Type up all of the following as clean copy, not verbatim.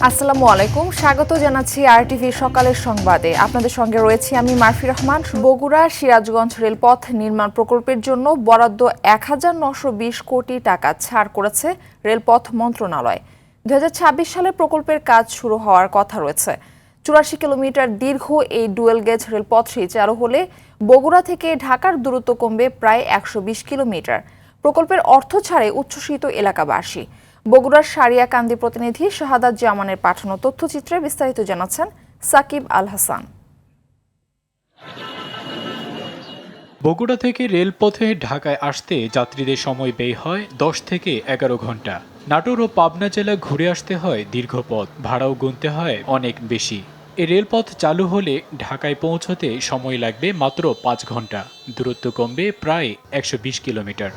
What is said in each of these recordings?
আসসালামু আলাইকুম, স্বাগত জানাচ্ছি আরটিভি সকালের সংবাদে। আপনাদের সঙ্গে রয়েছি আমি মারফি রহমান। বগুড়া সিরাজগঞ্জ রেলপথ নির্মাণ প্রকল্পের জন্য বরাদ্দ ১,৯২০ কোটি টাকা ছাড় করেছে রেলপথ মন্ত্রণালয়। ২০২৬ সালে প্রকল্পের কাজ শুরু হওয়ার কথা রয়েছে। ৮৪ কিলোমিটার দীর্ঘ এই ডুয়েল গেজ রেলপথটি চালু হলে বগুড়া থেকে ঢাকার দূরত্ব কমবে প্রায় ১২০ কিলোমিটার। প্রকল্পের অর্থ ছাড়ে উচ্ছ্বসিত এলাকাবাসী। বগুড়ার সারিয়াকান্দি প্রতিনিধি শাহাদাত জামানের পাঠানো তথ্যচিত্রে বিস্তারিত জানাচ্ছেন সাকিব আল হাসান। বগুড়া থেকে রেলপথে ঢাকায় আসতে যাত্রীদের সময় ব্যয় হয় ১০ থেকে ১১ ঘন্টা। নাটোর ও পাবনা জেলা ঘুরে আসতে হয় দীর্ঘ পথ, ভাড়াও গুনতে হয় অনেক বেশি। এই রেলপথ চালু হলে ঢাকায় পৌঁছতে সময় লাগবে মাত্র ৫ ঘন্টা, দূরত্ব কমবে প্রায় ১২০ কিলোমিটার।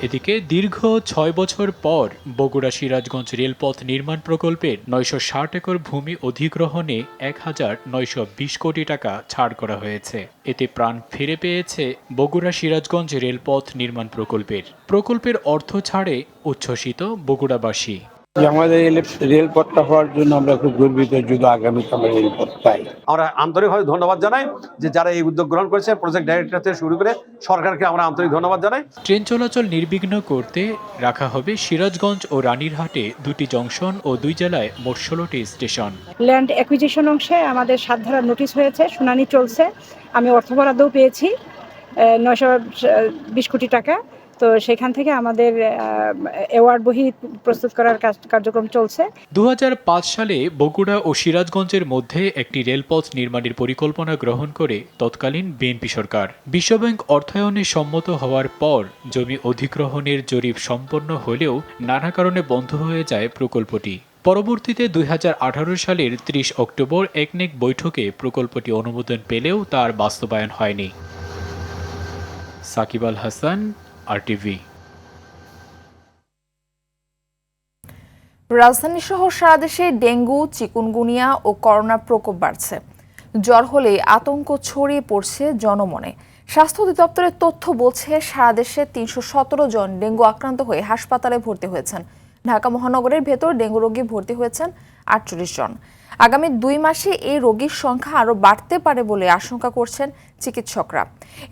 এদিকে দীর্ঘ ৬ বছর পর বগুড়া সিরাজগঞ্জ রেলপথ নির্মাণ প্রকল্পের ৯৬০ একর ভূমি অধিগ্রহণে ১,৯২০ কোটি টাকা ছাড় করা হয়েছে। এতে প্রাণ ফিরে পেয়েছে বগুড়া সিরাজগঞ্জ রেলপথ নির্মাণ প্রকল্পের অর্থ ছাড়ে উচ্ছ্বসিত বগুড়াবাসী। আমাদের রেলপথটা হওয়ার জন্য আমরা খুব গর্বিত, যদি আগামীতে আমরা রেলপথ পাই। আমরা আন্তরিকভাবে ধন্যবাদ জানাই যে যারা এই উদ্যোগ গ্রহণ করেছে, প্রজেক্ট ডাইরেক্টর থেকে শুরু করে সরকারকে আমরা আন্তরিক ধন্যবাদ জানাই। ট্রেন চলাচল নির্বিঘ্ন করতে রাখা হবে সিরাজগঞ্জ ও রানীরহাটে ২টি জংশন ও ২ জেলায় মোট ১৬টি স্টেশন। ল্যান্ড অ্যাকুইজিশন অংশে আমাদের ৭ ধারার নোটিশ হয়েছে, শুনানি চলছে। আমি অর্থ বরাদ্দও পেয়েছি ৯২০ কোটি টাকা। তো সেখান থেকে আমাদের অ্যাওয়ার্ড বহি প্রস্তুত করার কার্যক্রম চলছে। ২০০৫ সালে বগুড়া ও সিরাজগঞ্জের মধ্যে একটি রেলপথ নির্মাণের পরিকল্পনা গ্রহণ করে তৎকালীন বিএনপি সরকার। বিশ্বব্যাংক অর্থায়নে সম্মত হওয়ার পর জমি অধিগ্রহণের জরিপ সম্পন্ন হলেও নানা কারণে বন্ধ হয়ে যায় প্রকল্পটি। পরবর্তীতে ২০১৮ সালের ৩০ অক্টোবর একনেক বৈঠকে প্রকল্পটি অনুমোদন পেলেও তার বাস্তবায়ন হয়নি। সাকিব আল হাসান, আরটিভি। রাজধানী সহ সারা দেশে ডেঙ্গু, চিকুনগুনিয়া ও করোনার প্রকোপ বাড়ছে। জ্বর হলে আতঙ্ক ছড়িয়ে পড়ছে জনমনে। স্বাস্থ্য অধিদপ্তরের তথ্য বলছে সারা দেশে ৩১৭ জন ডেঙ্গু আক্রান্ত হয়ে হাসপাতালে ভর্তি হয়েছেন। ঢাকা মহানগরের ভেতর ডেঙ্গু রোগী ভর্তি হয়েছেন ৪৮ জন। আগামী ২ মাসে এই রোগীর সংখ্যা আরও বাড়তে পারে বলে আশঙ্কা করছেন চিকিৎসকরা।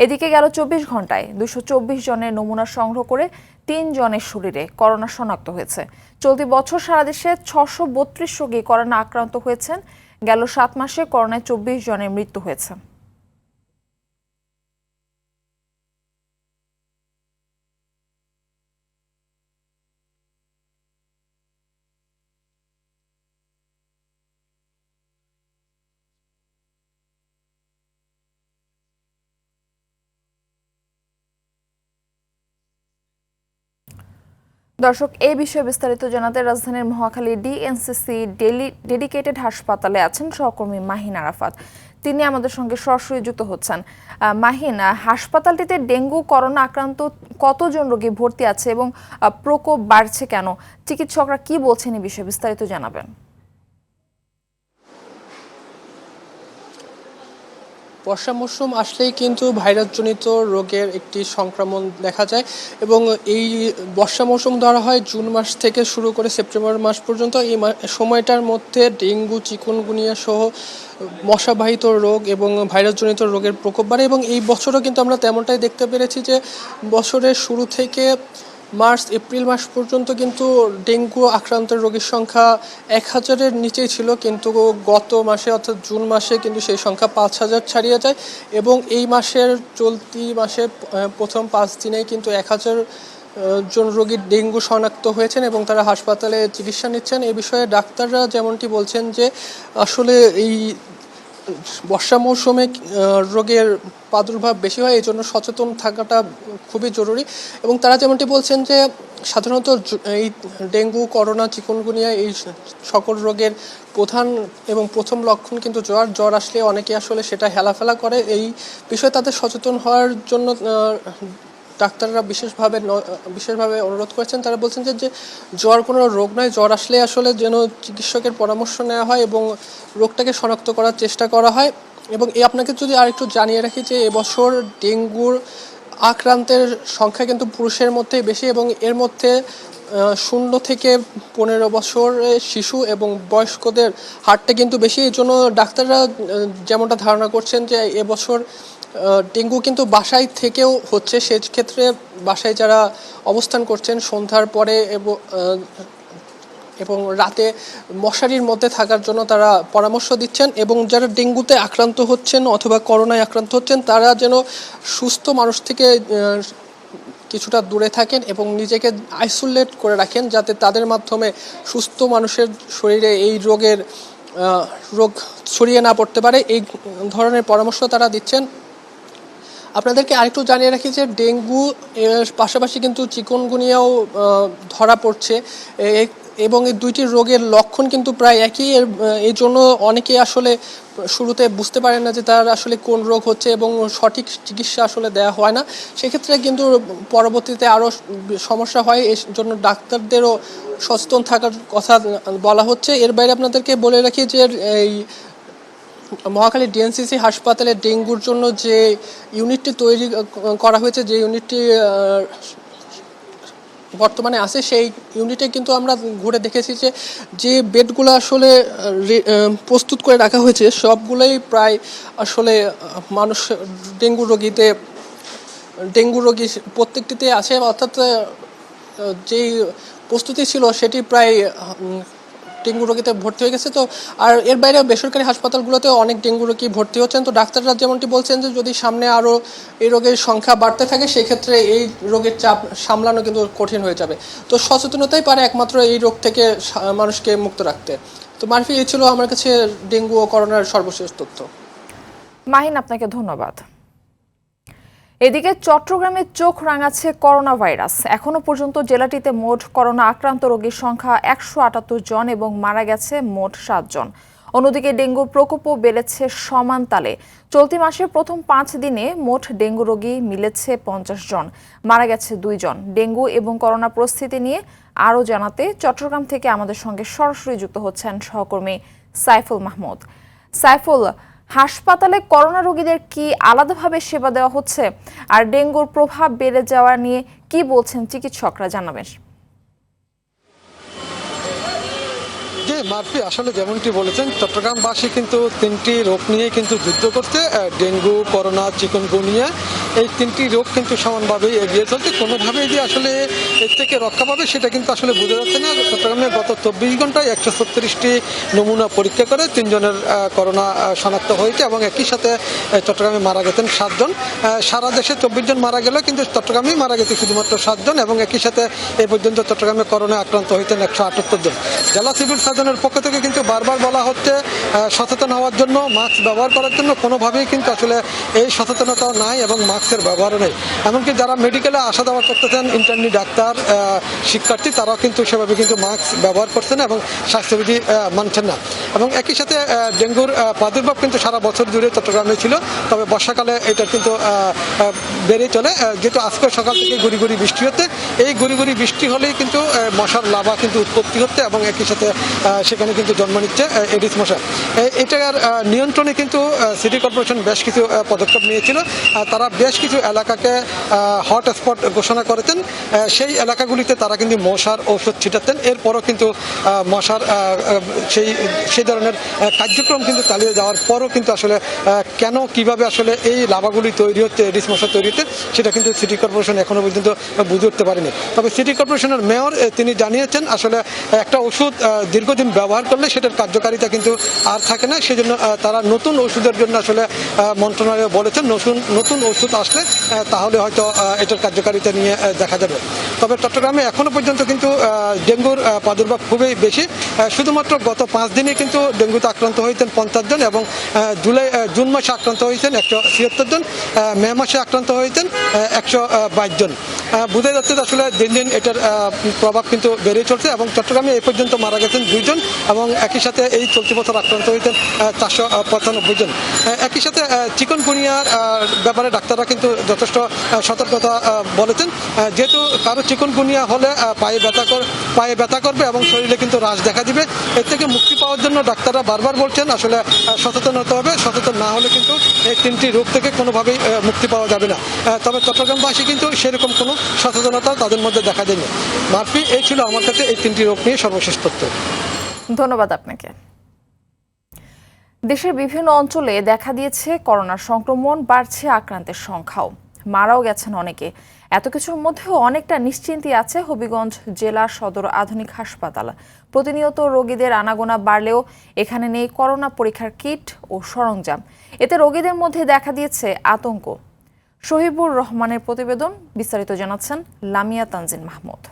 এদিকে গেল ২৪ ঘন্টায় ২২৪ জনের নমুনা সংগ্রহ করে ৩ জনের শরীরে করোনা শনাক্ত হয়েছে। চলতি বছর সারা দেশে ৬৩২ রোগী করোনা আক্রান্ত হয়েছেন। গেল ৭ মাসে করোনায় ২৪ জনের মৃত্যু হয়েছে। দর্শক, এই বিষয়ে বিস্তারিত জানাতে রাজধানীর মহাখালী ডিএনসিসি ডেডিকেটেড হাসপাতালে আছেন সহকর্মী মাহিন আরাফাত। তিনি আমাদের সঙ্গে সরাসরি যুক্ত হচ্ছেন। মাহিন, হাসপাতালটিতে ডেঙ্গু করোনা আক্রান্ত কতজন রোগী ভর্তি আছে এবং প্রকোপ বাড়ছে কেন? চিকিৎসকরা কি বলছেন এই বিষয়ে বিস্তারিত জানাবেন। বর্ষা মৌসুম আসলেই কিন্তু ভাইরাসজনিত রোগের একটি সংক্রমণ দেখা যায় এবং এই বর্ষা মৌসুম ধরা হয় জুন মাস থেকে শুরু করে সেপ্টেম্বর মাস পর্যন্ত। এই সময়টার মধ্যে ডেঙ্গু, চিকুনগুনিয়া সহ মশাবাহিত রোগ এবং ভাইরাসজনিত রোগের প্রকোপ বাড়ে এবং এই বছরও কিন্তু আমরা তেমনটাই দেখতে পেরেছি যে বছরের শুরু থেকে মার্চ এপ্রিল মাস পর্যন্ত কিন্তু ডেঙ্গু আক্রান্তের রোগীর সংখ্যা ১,০০০-এর নিচেই ছিল, কিন্তু গত মাসে অর্থাৎ জুন মাসে কিন্তু সেই সংখ্যা ৫,০০০ ছাড়িয়ে যায় এবং এই মাসের চলতি মাসের প্রথম ৫ দিনেই কিন্তু ১,০০০ জন রোগী ডেঙ্গু শনাক্ত হয়েছেন এবং তারা হাসপাতালে চিকিৎসা নিচ্ছেন। এ বিষয়ে ডাক্তাররা যেমনটি বলছেন যে আসলে এই বর্ষা মৌসুমে রোগের প্রাদুর্ভাব বেশি হয়, এই জন্য সচেতন থাকাটা খুবই জরুরি এবং তারা যেমনটি বলছেন যে সাধারণত এই ডেঙ্গু, করোনা, চিকুনগুনিয়া এই সকল রোগের প্রধান এবং প্রথম লক্ষণ কিন্তু জ্বর আসলে অনেকে আসলে সেটা হেলাফেলা করে। এই বিষয়ে তাদের সচেতন হওয়ার জন্য ডাক্তাররা বিশেষভাবে অনুরোধ করেছেন। তারা বলছেন যে জ্বর কোনো রোগ নয়, জ্বর আসলে আসলে যেন চিকিৎসকের পরামর্শ নেওয়া হয় এবং রোগটাকে শনাক্ত করার চেষ্টা করা হয়। এবং আপনাকে যদি আরেকটু জানিয়ে রাখি যে এবছর ডেঙ্গুর আক্রান্তের সংখ্যা কিন্তু পুরুষের মধ্যেই বেশি এবং এর মধ্যে 0 থেকে 15 বছরের শিশু এবং বয়স্কদের হারটা কিন্তু বেশি। এই জন্য ডাক্তাররা যেমনটা ধারণা করছেন যে এবছর ডেঙ্গু কিন্তু বাসায় থেকেও হচ্ছে। সেক্ষেত্রে বাসায় যারা অবস্থান করছেন সন্ধ্যার পরে এবং রাতে মশারির মধ্যে থাকার জন্য তারা পরামর্শ দিচ্ছেন, এবং যারা ডেঙ্গুতে আক্রান্ত হচ্ছেন অথবা করোনায় আক্রান্ত হচ্ছেন তারা যেন সুস্থ মানুষ থেকে কিছুটা দূরে থাকেন এবং নিজেকে আইসোলেট করে রাখেন, যাতে তাদের মাধ্যমে সুস্থ মানুষের শরীরে এই রোগ ছড়িয়ে না পড়তে পারে। এই ধরনের পরামর্শ তারা দিচ্ছেন। আপনাদেরকে আরেকটু জানিয়ে রাখি যে ডেঙ্গু এর পাশাপাশি কিন্তু চিকুনগুনিয়াও ধরা পড়ছে, এবং এই দুইটি রোগের লক্ষণ কিন্তু প্রায় একই। এই জন্য অনেকে আসলে শুরুতে বুঝতে পারেন না যে তার আসলে কোন রোগ হচ্ছে এবং সঠিক চিকিৎসা আসলে দেওয়া হয় না। সেক্ষেত্রে কিন্তু পরবর্তীতে আরও সমস্যা হয়। এর জন্য ডাক্তারদেরও সচেতন থাকার কথা বলা হচ্ছে। এর বাইরে আপনাদেরকে বলে রাখি যে এই মহাখালী ডিএনসিসি হাসপাতালে ডেঙ্গুর জন্য যে ইউনিটটি তৈরি করা হয়েছে, যে ইউনিটটি বর্তমানে আছে, সেই ইউনিটে কিন্তু আমরা ঘুরে দেখেছি যে বেডগুলো আসলে প্রস্তুত করে রাখা হয়েছে সবগুলোই প্রায় আসলে মানুষ ডেঙ্গু রোগী প্রত্যেকটিতে আছে, অর্থাৎ যেই প্রস্তুতি ছিল সেটি প্রায় ডেঙ্গু রোগীতে ভর্তি হয়ে গেছে। তো আর এর বাইরে বেসরকারি হাসপাতালগুলোতে অনেক ডেঙ্গু রোগী ভর্তি হচ্ছেন। তো ডাক্তাররা যেমনটি বলছেন যে যদি সামনে আরও এই রোগের সংখ্যা বাড়তে থাকে সেক্ষেত্রে এই রোগের চাপ সামলানো কিন্তু কঠিন হয়ে যাবে। তো সচেতনতাই পারে একমাত্র এই রোগ থেকে মানুষকে মুক্ত রাখতে। তো মারফি, এই ছিল আমার কাছে ডেঙ্গু ও করোনার সর্বশেষ তথ্য। মাহিন, আপনাকে ধন্যবাদ। এদিকে চট্টগ্রামে চোখ রাঙাচ্ছে করোনা ভাইরাস। এখনো পর্যন্ত জেলাটিতে মোট করোনা আক্রান্ত রোগীর সংখ্যা 178 জন এবং মারা গেছে মোট 7 জন। অন্যদিকে ডেঙ্গুর প্রকোপও বেড়েছে সমান তালে। চলতি মাসের প্রথম 5 দিনে মোট ডেঙ্গু রোগী মিলেছে 50 জন, মারা গেছে 2 জন। ডেঙ্গু এবং করোনা পরিস্থিতি নিয়ে আরও জানাতে চট্টগ্রাম থেকে আমাদের সঙ্গে সরাসরি যুক্ত হচ্ছেন সহকর্মী সাইফুল মাহমুদ। সাইফুল, হাসপাতালে করোনা রোগীদের কি আলাদাভাবে সেবা দেওয়া হচ্ছে? আর ডেঙ্গুর প্রভাব বেড়ে যাওয়া নিয়ে কি বলছেন চিকিৎসকরা, জানাবেন। জি মারফি, আসলে যেমনটি বলেছেন চট্টগ্রামবাসী কিন্তু 3টি রোগ নিয়ে কিন্তু যুদ্ধ করছে। ডেঙ্গু, করোনা, চিকুনগুনিয়া, এই 3টি রোগ কিন্তু সমানভাবেই এগিয়ে চলছে। কোনোভাবেই যে আসলে এর থেকে রক্ষা পাবে সেটা কিন্তু আসলে বোঝা যাচ্ছে না। চট্টগ্রামে গত 24 ঘন্টায় 136টি নমুনা পরীক্ষা করে 3 জনের করোনা শনাক্ত হয়েছে এবং একই সাথে চট্টগ্রামে মারা গেছেন 7 জন। সারা দেশে 24 জন মারা গেল, কিন্তু চট্টগ্রামেই মারা গেছে শুধুমাত্র 7 জন, এবং একই সাথে এ পর্যন্ত চট্টগ্রামে করোনা আক্রান্ত হয়েছেন 178 জন। জেলা সিভিল সার্জনের পক্ষ থেকে কিন্তু বারবার বলা হচ্ছে সচেতন হওয়ার জন্য, মাস্ক ব্যবহার করার জন্য। কোনোভাবেই কিন্তু আসলে এই সচেতনতা নাই এবং মাস্কের ব্যবহারও নেই। এমনকি যারা মেডিকেলে আসা যাওয়া করতেছেন, ইন্টার্নি ডাক্তার, শিক্ষার্থী, তারাও কিন্তু সেভাবে কিন্তু মাস্ক ব্যবহার করছেন না এবং স্বাস্থ্যবিধি মানছেন না। এবং একই সাথে ডেঙ্গুর প্রাদুর্ভাব কিন্তু সারা বছর জুড়ে চট্টগ্রামে ছিল, তবে বর্ষাকালে এটা কিন্তু বেড়ে চলে। যেহেতু আজকে সকাল থেকে গুড়ি গুড়ি বৃষ্টি হচ্ছে, এই গুড়ি গুড়ি বৃষ্টি হলেই কিন্তু মশার লাভা কিন্তু উৎপত্তি হচ্ছে এবং একই সাথে সেখানে কিন্তু জন্ম নিচ্ছে এডিস মশা। এটার নিয়ন্ত্রণে কিন্তু সিটি কর্পোরেশন বেশ কিছু পদক্ষেপ নিয়েছিল। তারা বেশ কিছু এলাকাকে হটস্পট ঘোষণা করেছেন। সেই এলাকাগুলিতে তারা কিন্তু মশার ঔষধ ছিটাতেন। এরপরও কিন্তু মশার সেই ধরনের কার্যক্রম কিন্তু চালিয়ে যাওয়ার পরও কিন্তু আসলে কেন কিভাবে আসলে এই লাভাগুলি তৈরি হচ্ছে, এডিস মশা তৈরি হচ্ছে, সেটা কিন্তু সিটি কর্পোরেশন এখনো পর্যন্ত বুঝে উঠতে পারেনি। তবে সিটি কর্পোরেশনের মেয়র তিনি জানিয়েছেন আসলে একটা ওষুধ দীর্ঘদিন ব্যবহার করলে সেটার কার্যকারিতা কিন্তু আর থাকে না। সেজন্য তারা নতুন ওষুধের জন্য আসলে মন্ত্রণালয় বলেছেন নতুন ওষুধ আসলে তাহলে হয়তো এটার কার্যকারিতা নিয়ে দেখা যাবে। তবে চট্টগ্রামে এখনো পর্যন্ত কিন্তু ডেঙ্গুর প্রাদুর্ভাব খুবই বেশি। শুধুমাত্র গত 5 দিনে কিন্তু ডেঙ্গুতে আক্রান্ত হয়েছেন 50 জন এবং জুন মাসে আক্রান্ত হয়েছেন 176 জন, মে মাসে আক্রান্ত হয়েছেন 122 জন। বোঝা যাচ্ছে আসলে দিন দিন এটার প্রভাব কিন্তু বেড়ে চলছে এবং চট্টগ্রামে এই পর্যন্ত মারা গেছেন 2 জন। জন এবং একই সাথে এই চলতি বছর আক্রান্ত হয়েছেন 495 জন। একই সাথে চিকনগুনিয়ার ব্যাপারে ডাক্তাররা কিন্তু যথেষ্ট সতর্কতা বলেছেন, যেহেতু কারো চিকনগুনিয়া হলে পায়ে ব্যথা করবে এবং শরীরে কিন্তু হ্রাস দেখা দিবে। এর থেকে মুক্তি পাওয়ার জন্য ডাক্তাররা বারবার বলছেন আসলে সচেতন হতে হবে, সচেতন না হলে কিন্তু এই 3টি রোগ থেকে কোনোভাবেই মুক্তি পাওয়া যাবে না। তবে চট্টগ্রামবাসী কিন্তু সেরকম কোনো সচেতনতা তাদের মধ্যে দেখা দেয়নি। মারফি, এই ছিল আমার কাছে এই 3টি রোগ নিয়ে সর্বশেষ তথ্য। ধন্যবাদ আপনাকে। দেশের বিভিন্ন অঞ্চলে দেখা দিয়েছে করোনার সংক্রমণ, বাড়ছে আক্রান্তের সংখ্যাও, মারাও গেছেন অনেকে। এত কিছুর মধ্যেও অনেকটা নিশ্চিন্তি আছে হবিগঞ্জ জেলা সদর আধুনিক হাসপাতাল। প্রতিনিয়ত রোগীদের আনাগোনা বাড়লেও এখানে নেই করোনা পরীক্ষার কিট ও সরঞ্জাম। এতে রোগীদের মধ্যে দেখা দিয়েছে আতঙ্ক। শহীবুর রহমানের প্রতিবেদন, বিস্তারিত জানাচ্ছেন লামিয়া তানজিন মাহমুদ।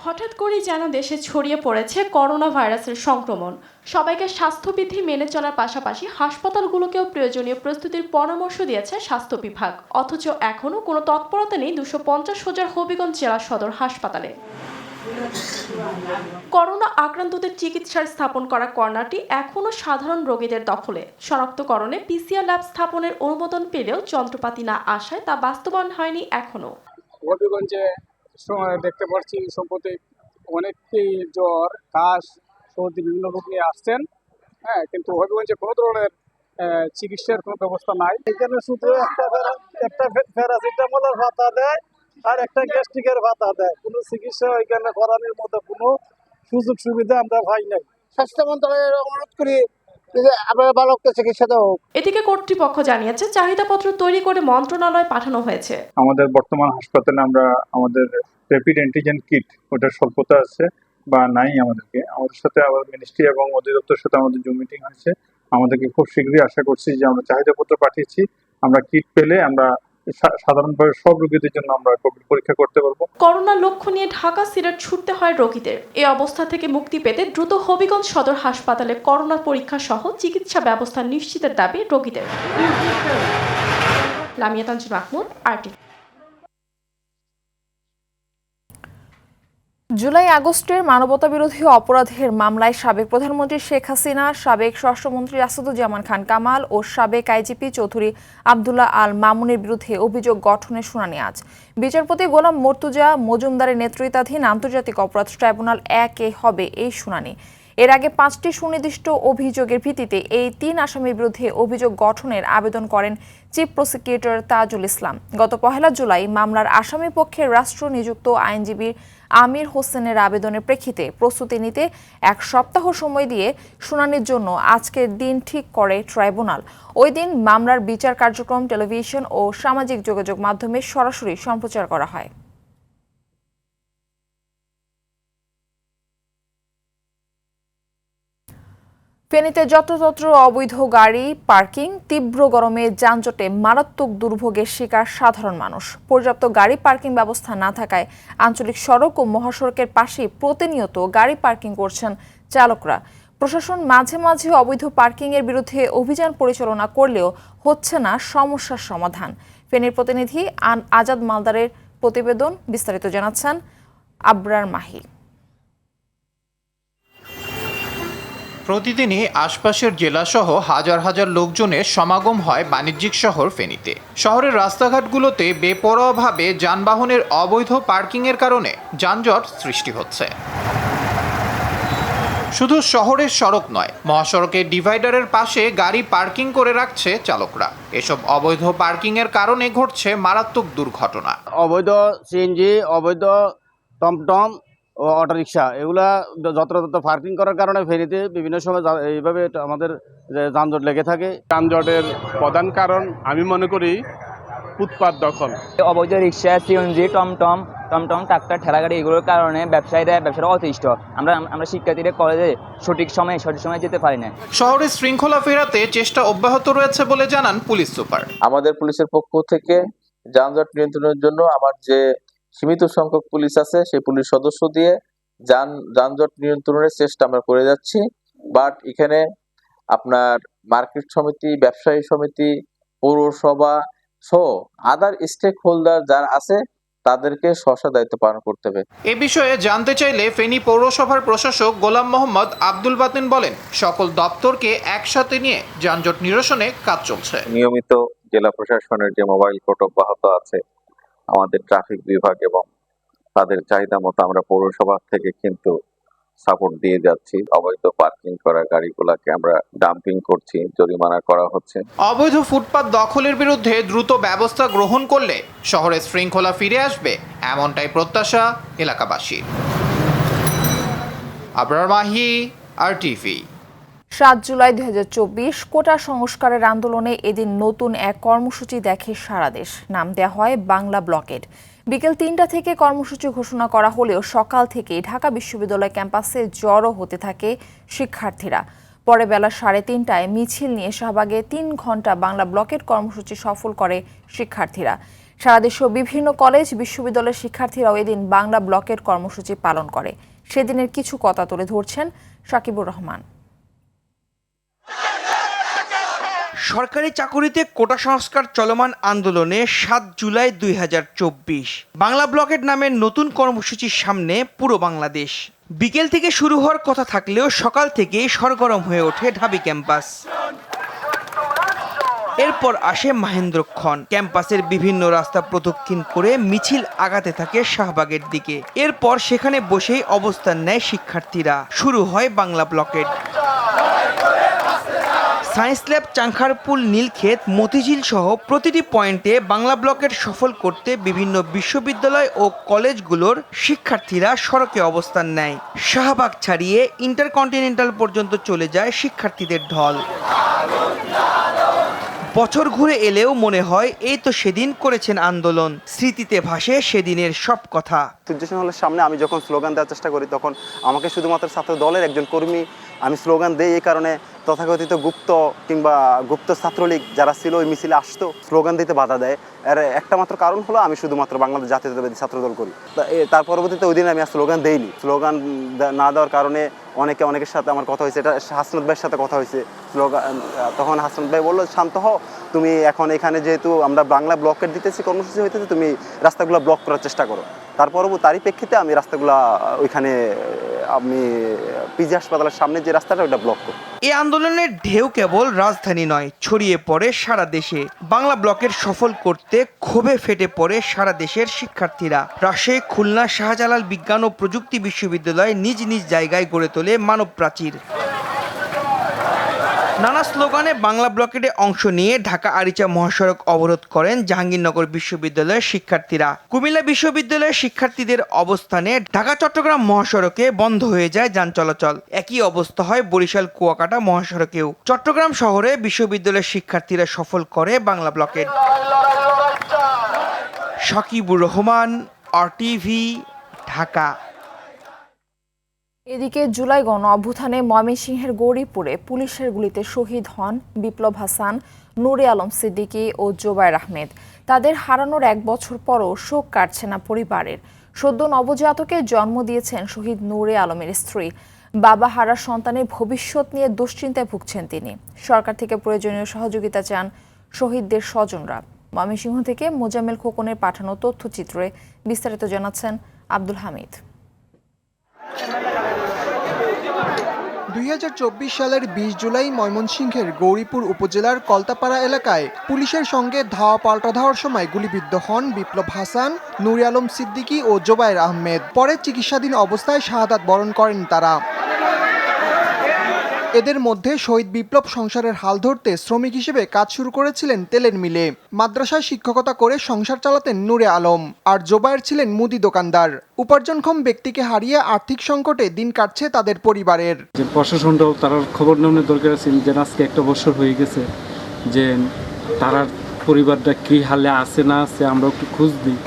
হঠাৎ করেই যেন দেশে ছড়িয়ে পড়েছে করোনা ভাইরাসের সংক্রমণ। সবাইকে স্বাস্থ্যবিধি মেনে চলার পাশাপাশি হাসপাতালগুলোকেও প্রয়োজনীয় প্রস্তুতির পরামর্শ দিয়েছে স্বাস্থ্য বিভাগ। অথচ এখনও কোনো তৎপরতা নেই 250 হাজার হবিগঞ্জ জেলা সদর হাসপাতালে। করোনা আক্রান্তদের চিকিৎসার স্থাপন করা কর্নারটি এখনও সাধারণ রোগীদের দখলে। শনাক্তকরণে পিসিআর ল্যাব স্থাপনের অনুমোদন পেলেও যন্ত্রপাতি না আসায় তা বাস্তবায়ন হয়নি এখনো। হবিগঞ্জে দেখতে পাচ্ছি সম্প্রতি অনেকেই জ্বর, কাশ, সর্দি বিভিন্ন রোগ নিয়ে আসছেন। কিন্তু হবিগঞ্জে কোনো ধরনের চিকিৎসার কোনো ব্যবস্থা নাই। এখানে শুধু একটা প্যারাসিটামলের ভাতা দেয় আর একটা গ্যাস্ট্রিকের ভাতা দেয়। কোনো চিকিৎসা এখানে করানোর মতো কোনো সুযোগ সুবিধা আমরা পাই নাই। স্বাস্থ্য মন্ত্রণালয়ের অনুরোধ করি আপনারা ভালো একটা চিকিৎসা দাও। এদিকে কর্তৃপক্ষ জানিয়েছে চাহিদাপত্র তৈরি করে মন্ত্রণালয়ে পাঠানো হয়েছে। আমাদের বর্তমান হাসপাতালে আমরা আমাদের র্যাপিড অ্যান্টিজেন কিট ওটার স্বল্পতা আছে বা নাই। আমাদের সাথে আমাদের মিনিস্ট্রি এবং অধিদপ্তরের সাথে আমাদের জুম মিটিং হয়েছে। আমাদেরকে খুব শীঘ্রই আশা করছি যে আমরা চাহিদাপত্র পাঠিয়েছি, আমরা কিট পেলে আমরা সাধারণভাবে সব রোগীদের জন্য আমরা কোভিড পরীক্ষা করতে পারবো। করোনার লক্ষ্য নিয়ে ঢাকা সিলেট ছুটতে হয় রোগীদের। এই অবস্থা থেকে মুক্তি পেতে দ্রুত হবিগঞ্জ সদর হাসপাতালে করোনা পরীক্ষা সহ চিকিৎসা ব্যবস্থা নিশ্চিতের দাবি রোগীদের। লামিয়া তানজিন মাহমুদ, RTV। জুলাই আগস্টের মানবতাবিরোধী অপরাধের মামলায় সাবেক প্রধানমন্ত্রী শেখ হাসিনা, সাবেক স্বরাষ্ট্রমন্ত্রী আসাদুজ্জামান খান কামাল ও সাবেক আইজিপি চৌধুরী আব্দুল্লাহ আল মামুনের বিরুদ্ধে অভিযোগ গঠনের শুনানি আজ। বিচারপতি গোলাম মর্তুজা মজুমদারের নেতৃত্বাধীন আন্তর্জাতিক অপরাধ ট্রাইব্যুনাল 1-এ হবে এই শুনানি। এর আগে 5টি সুনির্দিষ্ট অভিযোগের ভিত্তিতে এই 3 আসামির বিরুদ্ধে অভিযোগ গঠনের আবেদন করেন চিফ প্রসিকিউটর তাজুল ইসলাম। গত 1 জুলাই মামলার আসামি পক্ষে রাষ্ট্র নিযুক্ত আইনজীবী আমির হোসেনের আবেদনের প্রেক্ষিতে প্রস্তুতি নিতে 1 সপ্তাহ সময় দিয়ে শুনানির জন্য আজকের দিন ঠিক করে ট্রাইব্যুনাল। ওই দিন মামলার বিচার কার্যক্রম টেলিভিশন ও সামাজিক যোগাযোগ মাধ্যমে সরাসরি সম্প্রচার করা হয়। ফেনীতে যত্রতত্র অবৈধ গাড়ি পার্কিং, তীব্র গরমে যানজটে মারাত্মক দুর্ভোগের শিকার সাধারণ মানুষ। পর্যাপ্ত গাড়ি পার্কিং ব্যবস্থা না থাকায় আঞ্চলিক সড়ক ও মহাসড়কের পাশে প্রতিনিয়ত গাড়ি পার্কিং করছেন চালকরা। প্রশাসন মাঝে মাঝে অবৈধ পার্কিং এর বিরুদ্ধে অভিযান পরিচালনা করলেও হচ্ছে না সমস্যার সমাধান। ফেনীর প্রতিনিধি আজাদ মালদারের প্রতিবেদন, বিস্তারিত জানাচ্ছেন আবরার মাহি। প্রতিদিনই আশপাশের জেলাসহ হাজার হাজার লোকজনের সমাগম হয় বাণিজ্যিক শহর ফেনীতে। শহরের রাস্তাঘাটগুলোতে বেপরোয়াভাবে যানবাহনের অবৈধ পার্কিংয়ের কারণে যানজট সৃষ্টি হচ্ছে। শুধু শহরের সড়ক নয়, মহাসড়কের ডিভাইডারের পাশে গাড়ি পার্কিং করে রাখছে চালকরা। এসব অবৈধ পার্কিংয়ের কারণে ঘটছে মারাত্মক দুর্ঘটনা। অবৈধ সিএনজি, অবৈধ টমটম ও অটোরিকশা এগুলা যত্রতত্র পার্কিং করার কারণে ফেনীতে বিভিন্ন সময় এইভাবে আমাদের যানজট লেগে থাকে। যানজটের প্রধান কারণ আমি মনে করি ফুটপাত দখল। অবৈধ রিক্সা, সিএনজি, টমটম, ট্রাক্টর, ঠেলাগাড়ি এগুলোর কারণে ব্যবসায়ীরা অতিষ্ঠ। আমরা শিক্ষার্থীরা কলেজে সঠিক সময় যেতে পারি না। শহরে শৃঙ্খলা ফেরাতে চেষ্টা অব্যাহত রয়েছে বলে জানান পুলিশ সুপার। আমাদের পুলিশের পক্ষ থেকে যানজট নিয়ন্ত্রণের জন্য আমার যে সীমিত সংখ্যক পুলিশ আছে সেই পুলিশ সদস্য দিয়ে যানজট নিয়ন্ত্রণের চেষ্টা আমরা করে যাচ্ছি। বাট এখানে আপনার মার্কেট সমিতি, ব্যবসায়ী সমিতি, পৌরসভা সহ আদার স্টেক হোল্ডার যারা আছে তাদেরকে স্ব দায়িত্ব পালন করতে হবে। এ বিষয়ে জানতে চাইলে ফেনী পৌরসভার প্রশাসক গোলাম মোহাম্মদ আব্দুল বাতিন বলেন, সকল দপ্তরকে একসাথে নিয়ে যানজট নিরসনে কাজ চলছে। নিয়মিত জেলা প্রশাসনের যে মোবাইল কোর্ট অব্যাহত আছে, আমাদের ট্রাফিক বিভাগ এবং তাদের চাহিদা মতো আমরা পৌরসভা থেকে কিন্তু সাপোর্ট দিয়ে যাচ্ছি। অবৈধ পার্কিং করা গাড়িগুলোকে আমরা ডাম্পিং করছি, জরিমানা করা হচ্ছে। অবৈধ ফুটপাত দখলের বিরুদ্ধে দ্রুত ব্যবস্থা গ্রহণ করলে শহরে শৃঙ্খলা ফিরে আসবে, এমনটাই প্রত্যাশা এলাকাবাসীর। আবরার মাহি, RTV। ৭ জুলাই ২০২৪ কোটা সংস্কারের আন্দোলনে এদিন নতুন এক কর্মসূচি দেখে সারা দেশ। নাম দেওয়া হয় বাংলা ব্লকেড। বিকেল ৩টা থেকে কর্মসূচি ঘোষণা করা হলেও সকাল থেকেই ঢাকা বিশ্ববিদ্যালয় ক্যাম্পাসে জড়ো হতে থাকে শিক্ষার্থীরা। পরে বেলা ৩:৩০টায় মিছিল নিয়ে শাহবাগে ৩ ঘণ্টা বাংলা ব্লকেড কর্মসূচি সফল করে শিক্ষার্থীরা। সারা দেশেও বিভিন্ন কলেজ বিশ্ববিদ্যালয়ের শিক্ষার্থীরাও এদিন বাংলা ব্লকেড কর্মসূচি পালন করে। সেদিনের কিছু কথা তুলে ধরছেন সাকিবুর রহমান। সরকারি চাকুরিতে কোটা সংস্কার চলমান আন্দোলনে ৭ জুলাই ২০২৪ বাংলা ব্লকেড নামের নতুন কর্মসূচির সামনে পুরো বাংলাদেশ। বিকেল থেকে শুরু হওয়ার কথা থাকলেও সকাল থেকেই সরগরম হয়ে ওঠে ঢাবি ক্যাম্পাস। এরপর আসে মাহেন্দ্রক্ষণ। ক্যাম্পাসের বিভিন্ন রাস্তা প্রদক্ষিণ করে মিছিল আগাতে থাকে শাহবাগের দিকে। এরপর সেখানে বসেই অবস্থান নেয় শিক্ষার্থীরা। শুরু হয় Bangla blocked. Science lab, Chankharpul, Nilkhet, Motijheel সহ প্রতিটি পয়েন্টে বাংলা ব্লকেড সফল করতে বিভিন্ন বিশ্ববিদ্যালয় ও কলেজগুলোর শিক্ষার্থীরা সড়কে অবস্থান নেয়। শাহবাগ ছাড়িয়ে ইন্টারকন্টিনেন্টাল পর্যন্ত চলে যায় শিক্ষার্থীদের ঢল। বছর ঘুরে এলেও মনে হয় এই তো সেদিন করেছেন আন্দোলন। স্মৃতিতে ভাসে সেদিনের সব কথা। সূর্যসেন হলের সামনে আমি যখন স্লোগান দেওয়ার চেষ্টা করি, তখন আমাকে শুধুমাত্র ছাত্র দলের একজন কর্মী আমি স্লোগান দেই। এই কারণে তথাকথিত গুপ্ত ছাত্রলীগ যারা ছিল ওই মিছিলে আসতো, স্লোগান দিতে বাধা দেয়। এর একটা মাত্র কারণ হলো আমি শুধুমাত্র বাংলাদেশ জাতীয়তাবাদী ছাত্রদল করি। তার পরবর্তীতে ওই দিন আমি আর স্লোগান দেইনি। স্লোগান না দেওয়ার কারণে অনেকের সাথে আমার কথা হয়েছে। এটা হাসনাত ভাইয়ের সাথে কথা হয়েছে। তখন হাসনাত ভাই বললো, শান্ত হও, তুমি এখন এখানে যেহেতু আমরা বাংলা ব্লকেট দিতেছি, কর্মসূচি হইতেছে, তুমি রাস্তাগুলো ব্লক করার চেষ্টা করো। তারই প্রেক্ষিতে আমি রাস্তাগুলা ওইখানে আমি পিজি হাসপাতালের সামনে যে রাস্তাটা ওটা ব্লক করি। এই আন্দোলনের ঢেউ কেবল রাজধানী নয়, ছড়িয়ে পড়ে সারা দেশে। বাংলা ব্লকের সফল করতে ক্ষোভে ফেটে পড়ে সারা দেশের শিক্ষার্থীরা। রাজশাহী, খুলনা, শাহজালাল বিজ্ঞান ও প্রযুক্তি বিশ্ববিদ্যালয় নিজ নিজ জায়গায় গড়ে তোলে মানব প্রাচীর। নানা স্লোগানে বাংলা ব্লকেটে অংশ নিয়ে ঢাকা আরিচা মহাসড়ক অবরোধ করেন জাহাঙ্গীরনগর বিশ্ববিদ্যালয়ের শিক্ষার্থীরা। কুমিল্লা বিশ্ববিদ্যালয়ের শিক্ষার্থীদের অবস্থানে ঢাকা চট্টগ্রাম মহাসড়কে বন্ধ হয়ে যায় যান চলাচল। একই অবস্থা হয় বরিশাল কুয়াকাটা মহাসড়কেও। চট্টগ্রাম শহরে বিশ্ববিদ্যালয়ের শিক্ষার্থীরা সফল করে বাংলা ব্লকেট। সাকিবুর রহমান, RTV, ঢাকা। এদিকে জুলাই গণ অভ্যুত্থানে ময়মনসিংহের গৌরীপুরে পুলিশের গুলিতে শহীদ হন বিপ্লব হাসান, নূরে আলম সিদ্দিকী ও জোবায়ের আহমেদ। তাদের হারানোর 1 বছর পরও শোক কাটছে না পরিবারের। সদ্য নবজাতকে জন্ম দিয়েছেন শহীদ নূরে আলমের স্ত্রী। বাবা হারা সন্তানের ভবিষ্যৎ নিয়ে দুশ্চিন্তায় ভুগছেন তিনি। সরকার থেকে প্রয়োজনীয় সহযোগিতা চান শহীদদের স্বজনরা। ময়মনসিংহ থেকে মোজাম্মেল খোকনের পাঠানো তথ্যচিত্রে বিস্তারিত জানাচ্ছেন আব্দুল হামিদ। ২০২৪ সালের ২০ জুলাই ময়মনসিংহের গৌরীপুর উপজেলার কলতাপাড়া এলাকায় পুলিশের সঙ্গে ধাওয়া পাল্টা ধাওয়ার সময় গুলিবিদ্ধ হন বিপ্লব হাসান, নূরে আলম সিদ্দিকী ও জোবায়ের আহমেদ। পরে চিকিৎসাধীন অবস্থায় শাহাদাত বরণ করেন তারা। এদের মধ্যে শহীদ বিপ্লব সংসারের হাল ধরতে শ্রমিক হিসেবে কাজ শুরু করেছিলেন তেলের মিলে। মাদ্রাসায় শিক্ষকতা করে সংসার চালাতেন নূরে আলম। আর জোবায়ের ছিলেন মুদি দোকানদার। উপার্জনক্ষম ব্যক্তিকে হারিয়ে আর্থিক সংকটে দিন কাটছে তাদের পরিবারের। প্রশাসনটাও তার খবর নেওয়ার দরকার আছে যে আজকে 1 বছর হয়ে গেছে, যে তার পরিবারটা কি হালে আছে না আছে আমরা একটু খোঁজ দিই।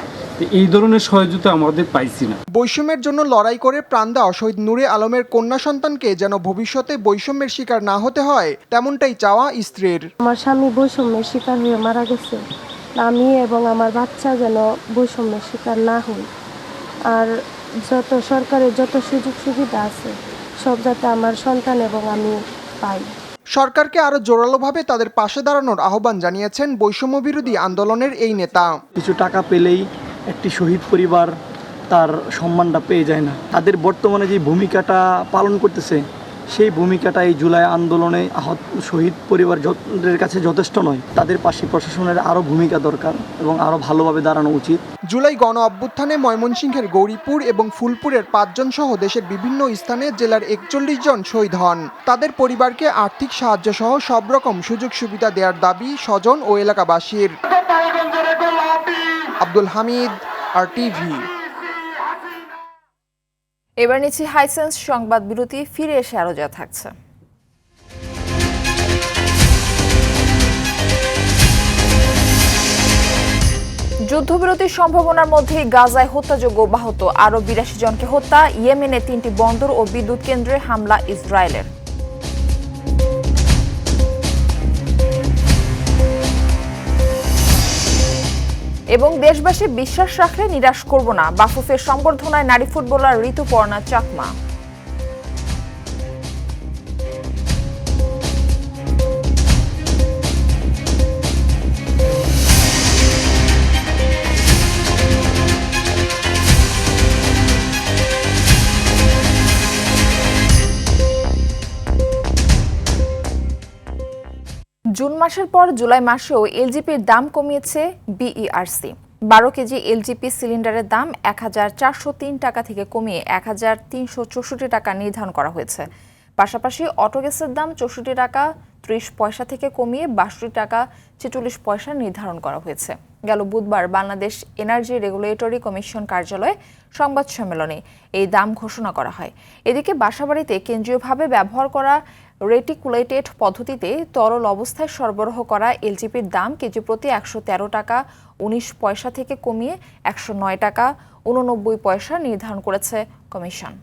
এই ধরনের সহযোগিতা আমাদের পাইছি না। বৈষম্যের জন্য লড়াই করে প্রাণ দেওয়া শহীদ নূরে আলমের কন্যা সন্তানকে যেন ভবিষ্যতে বৈষম্যের শিকার না হতে হয়, তেমনটাই চাওয়া স্ত্রীর। আমার স্বামী বৈষম্যের শিকার হয়ে মারা গেছে, আমি এবং আমার বাচ্চা যেন বৈষম্যের শিকার না হই। আর যত সরকারের যত সুযোগ সুবিধা আছে সব যাতে আমার সন্তান এবং আমি পাই। সরকারকে আরো জোরালোভাবে তাদের পাশে দাঁড়ানোর আহ্বান জানিয়েছেন বৈষম্য বিরোধী আন্দোলনের এই নেতা। কিছু টাকা পেলেই একটি শহীদ পরিবার তার সম্মানটা পেয়ে যায় না। তাদের বর্তমানে যে ভূমিকাটা পালন করতেছে সেই ভূমিকাটা এই জুলাই আন্দোলনে আহত শহীদ পরিবারের কাছে যথেষ্ট নয়। তাদের পাশে প্রশাসনের আরও ভূমিকা দরকার এবং আরও ভালোভাবে দাঁড়ানো উচিত। জুলাই গণ অভ্যুত্থানে ময়মনসিংহের গৌরীপুর এবং ফুলপুরের 5 জন সহ দেশের বিভিন্ন স্থানে জেলার 41 জন শহীদ হন। তাদের পরিবারকে আর্থিক সাহায্য সহ সব রকম সুযোগ সুবিধা দেওয়ার দাবি স্বজন ও এলাকাবাসীর। আব্দুল হামিদ, RTV। এবার নিচ্ছি হাইসেন্স সংবাদ বিরতি, ফিরে এসে আরো যা থাকছে। যুদ্ধবিরতির সম্ভাবনার মধ্যে গাজায় হত্যাযজ্ঞ অব্যাহত, আরো 82 জনকে হত্যা। ইয়েমেনে 3টি বন্দর ও বিদ্যুৎ কেন্দ্রে হামলা ইসরায়েলের। এবং দেশবাসী বিশ্বাস রাখলে নিরাশ করব না, বাফুফের সংবর্ধনায় নারী ফুটবলার ঋতুপর্ণা চাকমা। জুন মাসের পর জুলাই মাসেও এলজিপির দাম কমিয়েছে বিইআরসি। 12 কেজি এলজিপি সিলিন্ডারের দাম 1403 টাকা থেকে কমিয়ে 1364 টাকা নির্ধারণ করা হয়েছে। পাশাপাশি অটো গ্যাসের দাম 64 টাকা 30 পয়সা থেকে কমিয়ে 62 টাকা 46 পয়সা নির্ধারণ করা হয়েছে। গেল বুধবার বাংলাদেশ এনার্জি রেগুলেটরি কমিশন কার্যালয়ে সংবাদ সম্মেলনে এই দাম ঘোষণা করা হয়। এদিকে বাসাবাড়িতে কেন্দ্রীয়ভাবে ব্যবহার করা রেটিকুলেটেড পদ্ধতিতে তরল অবস্থায় সরবরাহ করা এলজিপির দাম কেজি প্রতি 113 টাকা 19 পয়সা থেকে কমিয়ে 109 টাকা 89 পয়সা নির্ধারণ করেছে কমিশন।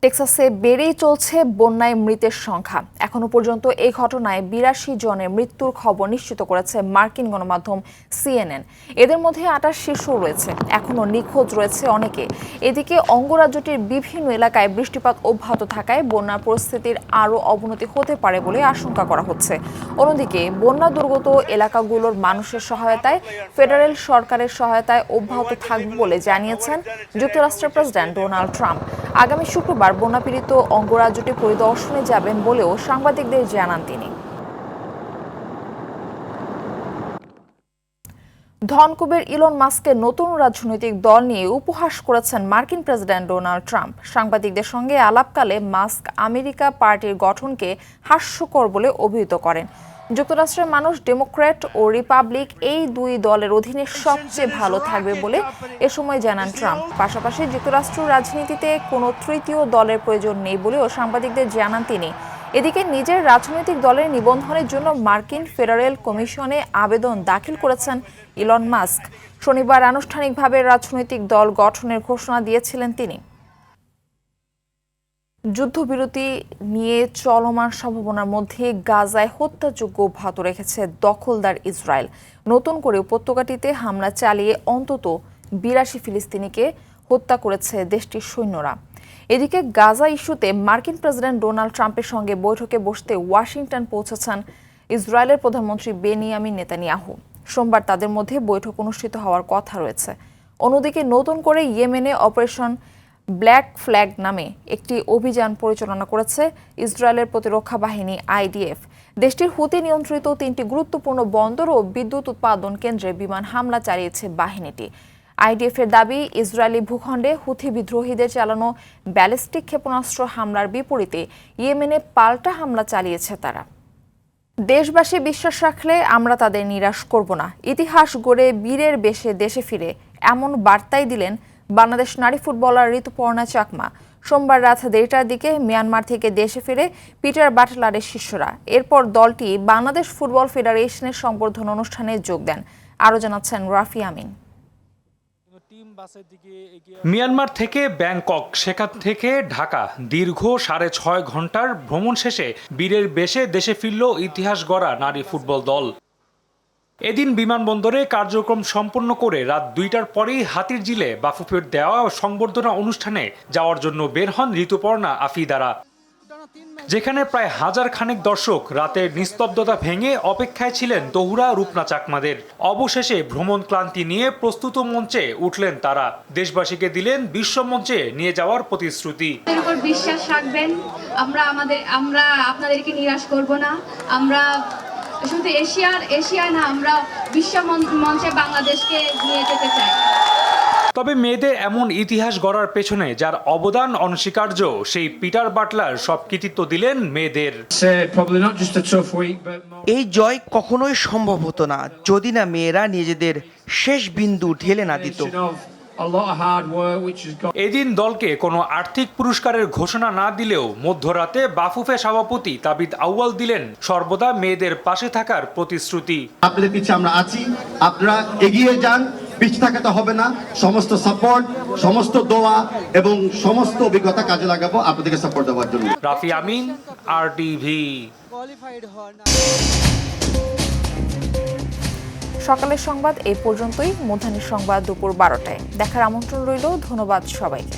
টেক্সাসে বেড়েই চলছে বন্যায় মৃতের সংখ্যা। এখনো পর্যন্ত এই ঘটনায় 82 জনের মৃত্যুর খবর নিশ্চিত করেছে মার্কিন গণমাধ্যম CNN। এদের মধ্যে 28 শিশু রয়েছে, এখনো নিখোঁজ রয়েছে অনেকে। এদিকে অঙ্গরাজ্যটির বিভিন্ন এলাকায় বৃষ্টিপাত অব্যাহত থাকায় বন্যার পরিস্থিতির আরও অবনতি হতে পারে বলে আশঙ্কা করা হচ্ছে। অন্যদিকে বন্যা দুর্গত এলাকাগুলোর মানুষের সহায়তায় ফেডারেল সরকারের সহায়তায় অব্যাহত থাকবে বলে জানিয়েছেন যুক্তরাষ্ট্রের প্রেসিডেন্ট ডোনাল্ড ট্রাম্প। আগামী শুক্রবার বন্যাপীড়িত অঙ্গরাজ্যটি পরিদর্শনে যাবেন বলেও সাংবাদিকদের জানান তিনি। ধনকুবের ইলন মাস্কের নতুন রাজনৈতিক দল নিয়ে উপহাস করেছেন মার্কিন প্রেসিডেন্ট ডোনাল্ড ট্রাম্প। সাংবাদিকদের সঙ্গে আলাপকালে মাস্ক আমেরিকা পার্টির গঠনকে হাস্যকর বলে অভিহিত করেন। যুক্তরাষ্ট্রের মানুষ ডেমোক্র্যাট ও রিপাবলিক এই দুই দলের অধীনে সবচেয়ে ভালো থাকবে বলে এ সময় জানান ট্রাম্প। পাশাপাশি যুক্তরাষ্ট্র রাজনীতিতে কোনো তৃতীয় দলের প্রয়োজন নেই বলেও সাংবাদিকদের জানান তিনি। এদিকে নিজের রাজনৈতিক দলের নিবন্ধনের জন্য মার্কিন ফেডারেল কমিশনে আবেদন দাখিল করেছেন ইলন মাস্ক। শনিবার আনুষ্ঠানিকভাবে রাজনৈতিক দল গঠনের ঘোষণা দিয়েছিলেন তিনি। যুদ্ধবিরতি নিয়ে চলমান সম্ভাবনার মধ্যে গাজায় হত্যাযজ্ঞ অব্যাহত রেখেছে দখলদার ইসরায়েল। নতুন করে উপত্যকাটিতে হামলা চালিয়ে অন্তত 82 ফিলিস্তিনিকে হত্যা করেছে দেশটির সৈন্যরা। এদিকে গাজা ইস্যুতে মার্কিন প্রেসিডেন্ট ডোনাল্ড ট্রাম্পের সঙ্গে বৈঠকে বসতে ওয়াশিংটন পৌঁছেছেন ইসরায়েলের প্রধানমন্ত্রী বেনিয়ামিন নেতানিয়াহু। সোমবার তাদের মধ্যে বৈঠক অনুষ্ঠিত হওয়ার কথা রয়েছে। অন্যদিকে নতুন করে ইয়েমেনে অপারেশন ব্ল্যাক ফ্ল্যাগ নামে একটি অভিযান পরিচালনা করেছে ইসরায়েলের প্রতিরক্ষা বাহিনী IDF। দেশটির হুতি নিয়ন্ত্রিত 3টি গুরুত্বপূর্ণ বন্দর ও বিদ্যুৎ উৎপাদন কেন্দ্রে বিমান হামলা চালিয়েছে বাহিনীটি। IDF এর দাবি, ইসরায়েলি ভূখণ্ডে হুথি বিদ্রোহীদের চালানো ব্যালিস্টিক ক্ষেপণাস্ত্র হামলার বিপরীতে ইয়েমেনে পাল্টা হামলা চালিয়েছে তারা। দেশবাসী বিশ্বাস রাখলে আমরা তাদের নিরাশ করব না, ইতিহাস গড়ে বীরের বেশে দেশে ফিরে, এমন বার্তাই দিলেন বাংলাদেশ নারী ফুটবলার ঋতুপর্ণা চাকমা। সোমবার রাত 1:30টার দিকে মিয়ানমার থেকে দেশে ফিরে পিটার বাটলারের শিষ্যরা। এরপর দলটি বাংলাদেশ ফুটবল ফেডারেশনের সংবর্ধনা অনুষ্ঠানে যোগ দেন। আরও জানাচ্ছেন রাফি আমিন। মিয়ানমার থেকে ব্যাংকক, সেখান থেকে ঢাকা, দীর্ঘ 6.5 ঘন্টার ভ্রমণ শেষে বীরের বেশে দেশে ফিরল ইতিহাস গড়া নারী ফুটবল দল। এদিন বিমানবন্দরে কার্যক্রম সম্পন্ন করে রাত 2টার পরেই হাতিরঝিলে বাফুফের দেওয়া সংবর্ধনা অনুষ্ঠানে যাওয়ার জন্য বের হন ঋতুপর্ণা আফিদারা। যেখানে প্রায় হাজার খানেক দর্শক রাতের নিস্তব্ধতা ভেঙে অপেক্ষায় ছিলেন তহুরা রূপনা চাকমাদের। অবশেষে ভ্রমণ ক্লান্তি নিয়ে প্রস্তুত মঞ্চে উঠলেন তারা, দেশবাসীকে দিলেন বিশ্বমঞ্চে নিয়ে যাওয়ার প্রতিশ্রুতি। উপর বিশ্বাস রাখবেন, আমরা আপনাদেরকে নিরাশ করব না। আমরা শুধু এশিয়া না, আমরা বিশ্ব মঞ্চে বাংলাদেশকে নিয়ে যেতে চাই। তবে মেয়েদের এমন ইতিহাস গড়ার পেছনে যার অবদান অনস্বীকার্য, সেই পিটার বাটলার সব কৃতিত্ব দিলেন মেয়েদের। এই জয় কখনোই সম্ভব হতো না যদি না মেয়েরা নিজেদের শেষ বিন্দু ঢেলে না দিত। এদিন দলকে কোনো আর্থিক পুরস্কারের ঘোষণা না দিলেও মধ্যরাতে বাফুফে সভাপতি তাবিদ আউয়াল দিলেন সর্বদা মেয়েদের পাশে থাকার প্রতিশ্রুতি। আপনাদের পিছে আমরা আছি, আপনারা এগিয়ে যান, পিছিয়ে থাকাতে হবে না। সমস্ত সাপোর্ট, সমস্ত দোয়া এবং সমস্ত অভিজ্ঞতা কাজে লাগাবো আপনাদেরকে সাপোর্ট দেওয়ার জন্য। রাফি আমিন, RTV। সকালের সংবাদ এই পর্যন্তই। মধ্যাহ্নের সংবাদ দুপুর 12টায় দেখার আমন্ত্রণ রইল। ধন্যবাদ সবাইকে।